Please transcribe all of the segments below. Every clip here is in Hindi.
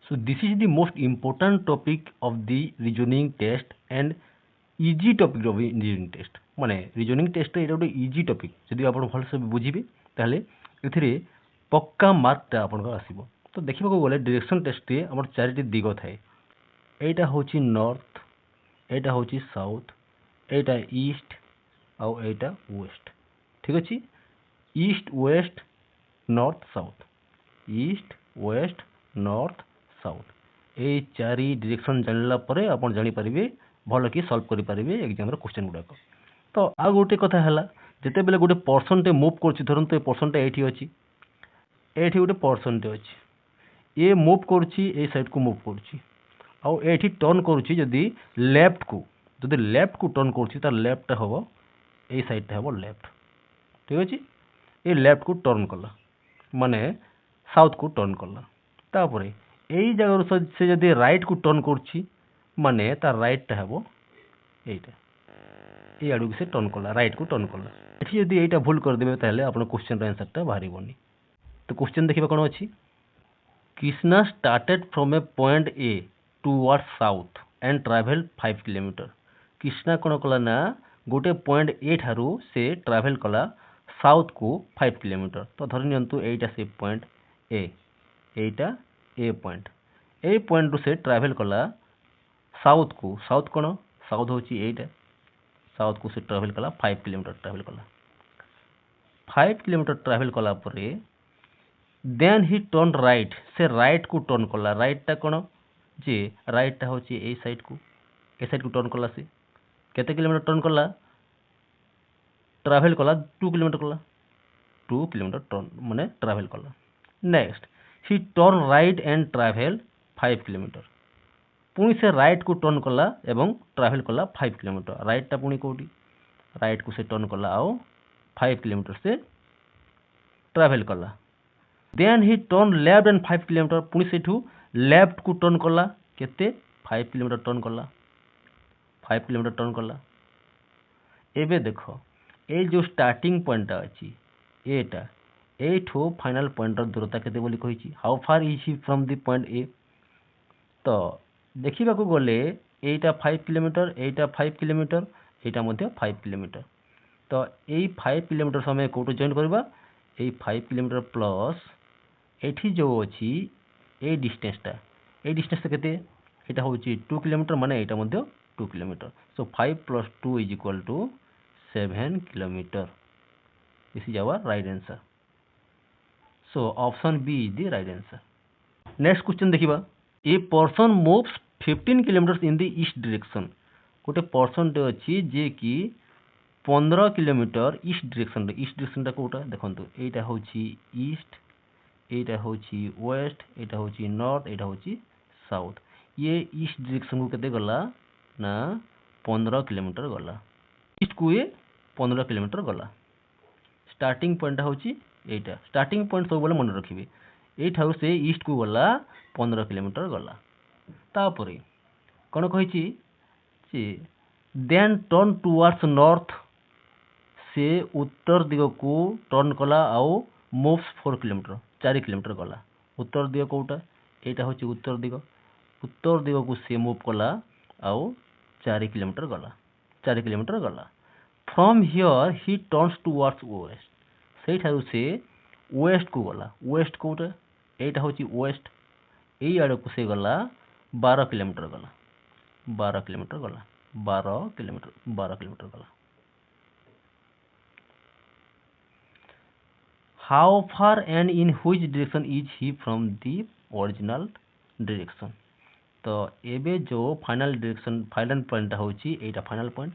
So this is the most important topic of the reasoning test and easy topic of reasoning test. माने reasoning test एटा गोटे easy topic जदि आपण भल से बुझिबे ताहले एथिरे पक्का मार्क टा आपण को आसीबो. तो देखिबा को गले डायरेक्शन टेस्ट रे हमर चारिटी दिग थाए. एटा होची नॉर्थ, एटा होची साउथ, एटा ईस्ट आउ एटा वेस्ट. ठीक अछि. East west north south, east west north south ए चारि डायरेक्शन जानला परे आपण जानि परिबे भल कि सॉल्व करि परिबे एग्जाम रो क्वेश्चन गुडा को. तो आ गोटे कथा हला जते बेले गोटे पर्सन टे मूव करछि धरंतु ए पर्सन टे एठी अछि, एठी गोटे पर्सन टे अछि, ए मूव करछि ए साइड को मूव करछि आ एठी टर्न करछि जदि लेफ्ट को, जदि लेफ्ट को टर्न करछि त लेफ्ट हबो ए साइड टे हबो लेफ्ट. ठीक अछि. ए लेफ्ट को टर्न कला माने साउथ को टर्न कला. तापरे एई जगह से जदि राइट को टर्न करछि माने ता राइट टा हबो एटा, ए आडू से टर्न कला राइट को टर्न कला. एठी जदि एटा भूल कर देबे ताहले आपन क्वेश्चन रा आंसर ता बाहरी बनी. तो क्वेश्चन देखिबा कोन अछि. Krishna started from a point A towards south and travel 5 kilometre. Krishna कोन कला ना गोटे पॉइंट ए ठारू से ट्रैवल कला साउथ को 5 किलोमीटर. तो धरि नियंतु एटा से point A, Etah A point, A point से ट्रैवल कला साउथ को, साउथ कोन साउथ होची एटा, साउथ को से ट्रैवल कला 5 किलोमीटर ट्रैवल कला. 5 किलोमीटर ट्रैवल कला परे देन ही टर्न राइट, से राइट को टर्न कला. राइट टा कोन जे राइट टा होची ए साइड को, ए साइड को टर्न कला. से केते किलोमीटर टर्न कला, ट्रैवल कला 2 किलोमीटर कला, 2 किलोमीटर टर्न माने ट्रैवल कला. Next he turn right and travel 5 kilometre. पुणी से राइट को टर्न कला एवं ट्रैवल कला 5 किलोमीटर. राइट टा पुणी कोठी, राइट को से टर्न कला आउ 5 किलोमीटर से ट्रैवल कला. Then he turn left and 5 kilometre. पुणी सेठू लेफ्ट को टर्न कला केते 5 किलोमीटर टर्न कला, 5 किलोमीटर टर्न कला. एबे देखो ए जो स्टार्टिंग पॉइंट अछि एटा, एठो फाइनल पॉइंट र दूरता केते बोली कहिछि. How far is he from the point A. तो देखिबा को गले एटा 5 किलोमीटर, एटा 5 किलोमीटर, एटा मध्ये 5 किलोमीटर. तो एई 5 किलोमीटर समय कोटो जॉइन करबा, एई 5 किलोमीटर प्लस एठी जो अछि ए डिस्टेंस केते, एटा होची 2 किलोमीटर माने एटा मध्ये 2 kilometre. So 5 + 2 = 7 kilometre. This is our right answer. So option B is the right answer. Next question देखिबा. A person moves 15 kilometre in the east direction. गोटे पर्सन टे अछि जे कि 15 किलोमीटर ईस्ट डायरेक्शन रे. ईस्ट डायरेक्शन टा कोटा देखंतु एटा होची ईस्ट, एटा होची वेस्ट, एटा होची नॉर्थ, एटा होची साउथ. ये ईस्ट डायरेक्शन को केते गला ना 15 किलोमीटर गला. ईस्ट को ये 15 किलोमीटर गला. स्टार्टिंग पॉइंट होची एटा. स्टार्टिंग पॉइंट सब बोले मन रखिबे. एठाउ से ईस्ट को गला 15 किलोमीटर गला. तापरे कोन कहिछि जे देन टर्न टुवर्ड्स नॉर्थ, से उत्तर दिग को टर्न कला आउ मूव्स 4 किलोमीटर, 4 किलोमीटर गला. उत्तर दिग कोटा एटा होछि उत्तर दिग, उत्तर दिग को से मूव कला आउ 4 किलोमीटर गला, 4 किलोमीटर गला. From here he turns towards waste, से ठाउ से वेस्ट को गला. वेस्ट कोटा एटा होछि वेस्ट, एई आड़ को से गला 12 किलोमीटर गला, 12 किलोमीटर गला, 12 किलोमीटर गला. How far and in which direction is he from the original direction. तो एबे जो फाइनल डायरेक्शन फाइनल पॉइंट होछि एटा फाइनल पॉइंट.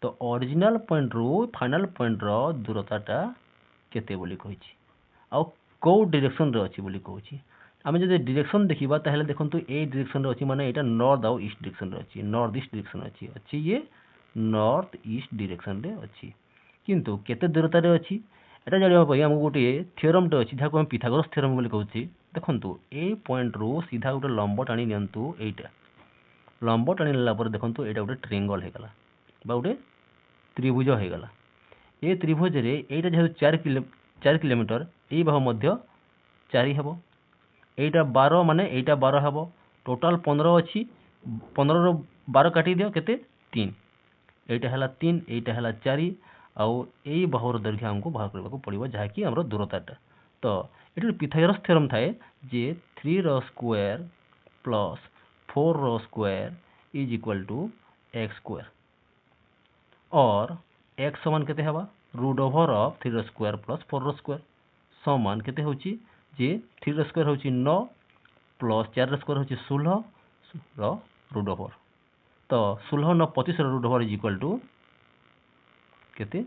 तो ओरिजिनल पॉइंट रो फाइनल पॉइंट रो दूरताटा केते बोली कहिछि आ को डायरेक्शन रे अछि बोली कहछि. आमे जदि डायरेक्शन देखिबा ताहले देखंतु ए डायरेक्शन रे अछि माने एटा नॉर्थ आउ ईस्ट डायरेक्शन रे अछि, नॉर्थ ईस्ट डायरेक्शन अछि ये नॉर्थ ईस्ट डायरेक्शन रे अछि. किंतु केते दूरता रे अछि एटा जानिबा पई हम गोटे थ्योरम टे अछि जाको हम पिथागोरस थ्योरम बोली कहछि. देखंतु ए पॉइंट रो सीधा गोटे लंब टाणी नियंतु. एटा लंब टाणी लेला पर देखंतु एटा गोटे ट्रायंगल हे गला बा गोटे त्रिभुज हे गला. ए त्रिभुज रे एटा जे 4 किलोमीटर ए भाव मध्य 4 हेबो. এইটা 12 মানে এইটা 12 হব টোটাল 15 ଅଛି 15 ରୁ 12 କାଟି ଦିଅ କେତେ 3 এইটা ହେଲା 3 এইটা ହେଲା 4 ଆଉ ଏଇ ବାହୁର ଦୈର୍ଘ୍ୟ ଆମକୁ ବାହାର କରିବାକୁ ପଡ଼ିବ ଯାହାକି ଆମର ଦୂରତାଟା ତ ଏଠି ପିଥାଗୋରାସ୍ ଥ୍ୟୋରମ୍ ଥାଏ ଯେ 3 ର ସ୍କୋୟାର ପ୍ଲସ୍ 4 ର square is equal to x square और x समान केते हवा रूट ओवर ऑफ 3 रो स्क्वायर प्लस 4 रो स्क्वायर समान केते होची जे 3 रो स्क्वायर होची 9 प्लस 4 रो स्क्वायर होची 16 रो रूट ओवर तो 16 9 25 रो root over is equal to केते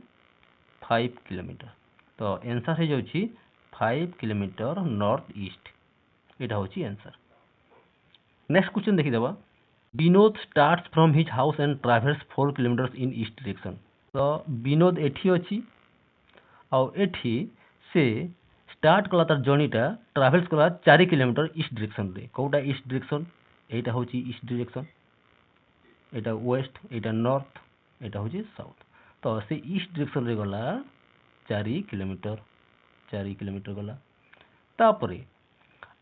5 किलोमीटर तो आंसर हे जाउची 5 किलोमीटर नॉर्थ ईस्ट एटा होची आंसर नेक्स्ट क्वेश्चन देखि देबा Vinod starts from his house and travels 4 kilometres in east direction तो विनोद एठी अछि आ एठी से स्टार्ट कला तार जर्नीटा ट्रैवल्स कला 4 किलोमीटर ईस्ट डायरेक्शन रे कोटा ईस्ट डायरेक्शन एटा होची ईस्ट डायरेक्शन एटा वेस्ट एटा नॉर्थ एटा होची साउथ तो से ईस्ट डायरेक्शन रे गला 4 किलोमीटर गला तापरे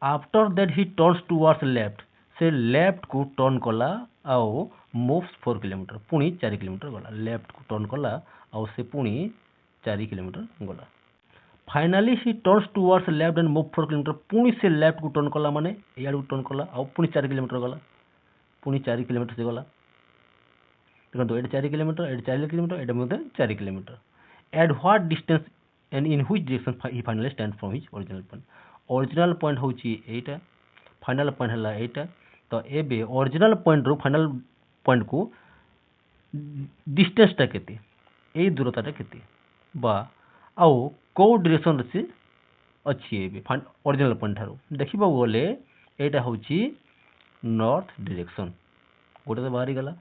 after that he turns towards left से लेफ्ट को टर्न कला आउ मूव्स 4 किलोमीटर पुणी 4 किलोमीटर गला लेफ्ट को टर्न कला आउ से पुणी 4 किलोमीटर गला finally he turns towards left and move 4 kilometre पुणी से लेफ्ट को टर्न कला माने याड को टर्न कला आउ पुणी 4 किलोमीटर गला पुणी 4 किलोमीटर से गला देखो at 4 kilometre at 4 kilometre at मध्य 4 kilometre at what distance and in which direction he finally stand from his original point होची एटा फाइनल पॉइंट हला एटा तो एबे ओरिजिनल पॉइंट रो फाइनल पॉइंट को डिस्टेंस टा केते ए दूरता टा केते बा आउ को डायरेक्शन से अछि एबे ओरिजिनल पॉइंट थारो देखिबो बोले एटा होची नॉर्थ डायरेक्शन गोटे तो बाहरी गला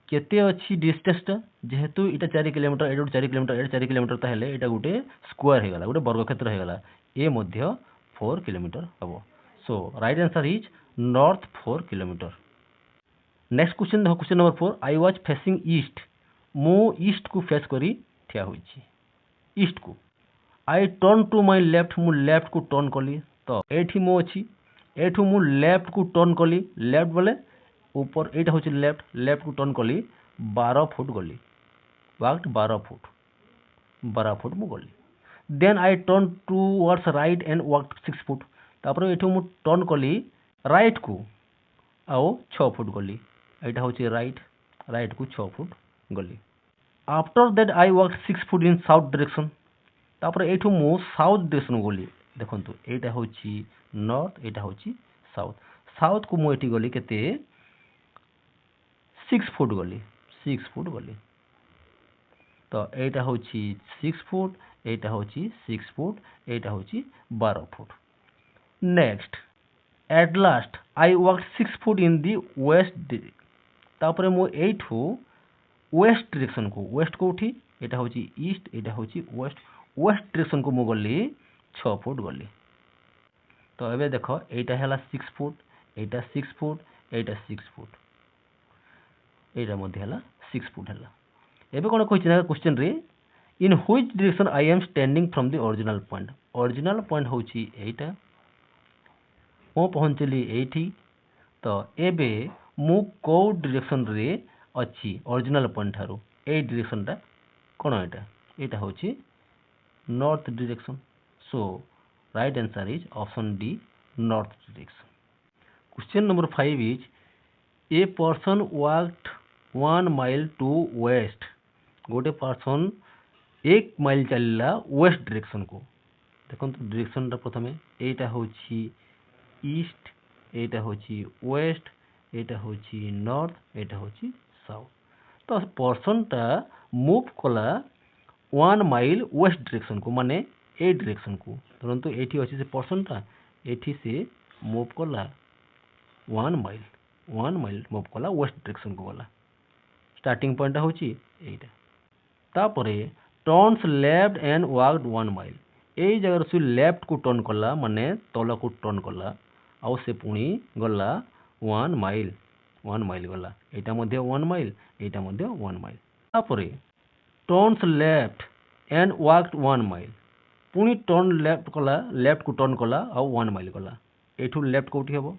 केते अछि डिस्टेंस टा जेहेतु एटा 4 किलोमीटर एटा 4 किलोमीटर एटा 4 किलोमीटर ताहेले एटा गोटे स्क्वायर हे गला गोटे वर्ग क्षेत्र हे गला ए मध्य 4 किलोमीटर हबो so right answer is north 4 kilometre next question देखो question number 4 I was facing east मो ईस्ट को फेस करी ठिया होईची ईस्ट को I turn to my left मु लेफ्ट को टर्न कली तो एठी मो अछि एठू मु लेफ्ट को टर्न कली लेफ्ट बोले ऊपर एटा होची लेफ्ट को टर्न कली 12 फुट गली वाक्ट 12 फुट मु गली then I turn towards right and walked 6 foot तापर एठू मु टर्न कली राइट को आओ 6 फुट गली एटा होची राइट को 6 फुट गली after that I walked 6 foot in south direction तापर एठू मु साउथ डायरेक्शन गली देखंतु एटा होची नॉर्थ एटा होची साउथ को मु एठी गली केते 6 फुट गली तो एटा होची 6 फुट एटा होची 6 फुट एटा होची 12 foot next at last I walked 6 foot in the west तापर मु एठू वेस्ट डायरेक्शन को वेस्ट को उठी एटा होची ईस्ट एटा होची वेस्ट डायरेक्शन को मु गली 6 फुट गली तो एबे देखो एटा हला 6 फुट एटा 6 फुट एटा 6 फुट एटा मध्ये हला 6 फुट हला एबे कोन कहछि ना क्वेश्चन रे इन which direction I am standing from the original point होची एटा मो पहुंचली एठी तो एबे मु को डायरेक्शन रे अछि ओरिजिनल पॉइंट थारो ए डायरेक्शन ता कोन एटा होची north direction so right answer is option D north direction question number 5 is a person walked 1 mile to west गोटे पर्सन 1 माइल चलला वेस्ट डायरेक्शन को देखो डायरेक्शन ता प्रथमे एटा होची ईस्ट एटा होची वेस्ट एटा होची नॉर्थ एटा होची साउथ तो पर्सन ता मूव कला 1 माइल वेस्ट डायरेक्शन को माने ए डायरेक्शन को परंतु एठी अछि से पर्सन ता एठी से मूव कला 1 माइल मूव कला वेस्ट डायरेक्शन को गला स्टार्टिंग पॉइंट होची एटा तापरे turns left and walked 1 mile एई जगह से लेफ्ट को टर्न कला माने तल को टर्न कला आउ से पुणी गला 1 माइल गला एटा मध्ये 1 माइल एटा मध्ये 1 माइल तापरे turns left and walked 1 mile पुणी टर्न लेफ्ट को टर्न कला आउ 1 माइल गला एठू लेफ्ट कोठी हबो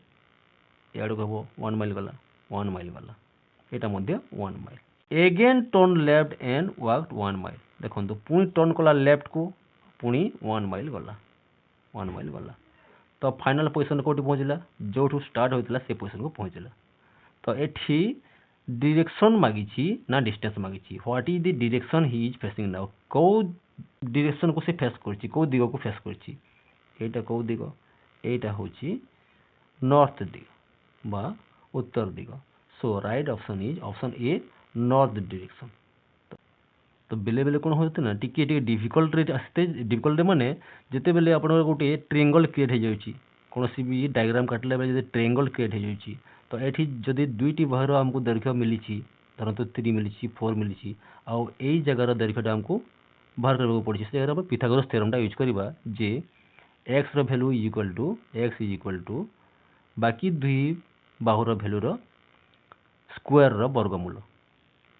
याडू हबो 1 माइल गला 1 माइल गला एटा मध्य 1 mile again turn left and walked 1 mile देखो पुणी टर्न कला लेफ्ट को पुणी 1 माइल गला 1 माइल गला तो फाइनल पोजिशन कोठी पहुँचला जो स्टार्ट होता से पोजिशन को पहुँचला तो एठी डायरेक्शन मागिछि ना डिस्टेंस मागिछि what is the direction he is facing now को डायरेक्शन को से फेस करछि को दिग को फेस करछि एटा को दिग एटा होछि नॉर्थ दिग बा उत्तर दिग so right option is option A north direction तो बेले बेले कौन होते ना टिके टिके डिफिकल्ट रे आस्ते डिफिकल्ट माने जेते बेले आपण गोटे ट्रायंगल क्रिएट हो जाउछि कोनोसी भी डायग्राम काटले बेले जे ट्रायंगल क्रिएट हो जाउछि तो एठी जदि दुईटी बाहर हमको दैर्घ्य मिलिछि धरंतु 3 मिलिछि 4 मिलिछि आ एई जगह रो दैर्घ्यटा हमको बाहर करबो पड़छि से जगह पर पिथागोरस थ्योरम टा यूज करबा जे x रो value equal to x is equal to बाकी दुई बाहुर वैल्यू रो स्क्वायर रो वर्गमूल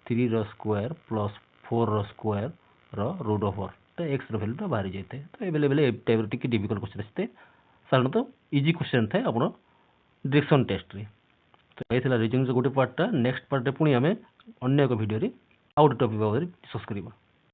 3 रो स्क्वायर प्लस 4 रो स्क्वायर रो रूट ओवर तो x रो वैल्यू टा बाहर जाते तो अवेलेबल ए टाइप टिके डिफिकल्ट क्वेश्चन आस्ते साधारणतः इजी क्वेश्चन थाए आपण डायरेक्शन टेस्ट रे तो ये रिजनिंग गोटे पार्टा नेक्स्ट पार्ट पुणी आम अन्य एक भिडियो आउ गोटे टॉपिक भाव डिस्कस करबा।